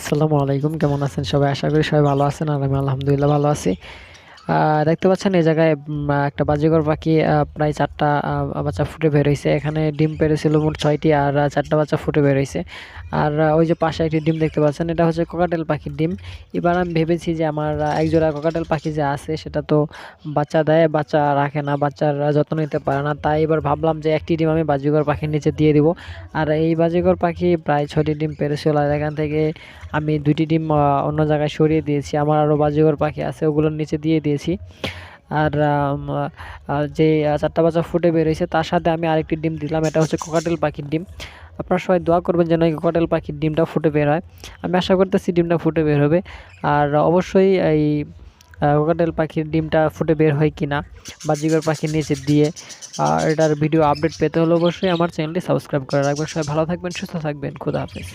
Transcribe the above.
আসসালামু আলাইকুম। কেমন আছেন সবাই? আশা করি সবাই ভালো আছেন আর আমি আলহামদুলিল্লাহ ভালো আছি। দেখতে পাচ্ছেন এই জায়গায় একটা বাজিঘর পাখি প্রায় ৪ টা বাচ্চা ফুটে বের হইছে। এখানে ডিম পেড়েছিল মোট ৬ টি আর ৪ টা বাচ্চা ফুটে বের হইছে। আর ওই যে পাশে একটি ডিম দেখতে পাচ্ছেন, এটা হচ্ছে ককাটেল পাখির ডিম। এবার আমি ভেবেছি যে আমার একজোড়া ককাটেল পাখি যে আছে সেটা তো বাচ্চা দেয়, বাচ্চা রাখে না, বাচ্চার যত্ন নিতে পারে না। তাই এবার ভাবলাম যে একটি ডিম আমি বাজিঘর পাখির নিচে দিয়ে দিব। আর এই বাজিঘর পাখি প্রায় ৬টি ডিম পেড়েছিল আর এখান থেকে আমি ২টি ডিম অন্য জায়গায় সরিয়ে দিয়েছি। আমার আরও বাজিঘর পাখি আছে, ওগুলোর নিচে দিয়ে দিয়েছি। আর যে ৪ টা বাচ্চা ফুটে বের হইছে তার সাথে আমি আরেকটি ডিম দিলাম। এটা হচ্ছে ককাটেল পাখির ডিম। আপনারা সবাই দোয়া করবেন যেন এই ককাটেল পাখির ডিমটা ফুটে বের হয়। আমি আশা করতেছি ডিমটা ফুটে বের হবে। আর অবশ্যই এই ককাটেল পাখির ডিমটা ফুটে বের হয় কিনা বাজিঘর পাখির নিচে দিয়ে এটার ভিডিও আপডেট পেতে হলে অবশ্যই আমার চ্যানেলটি সাবস্ক্রাইব করে রাখবেন। সবাই ভালো থাকবেন, সুস্থ থাকবেন। খোদা হাফেজ।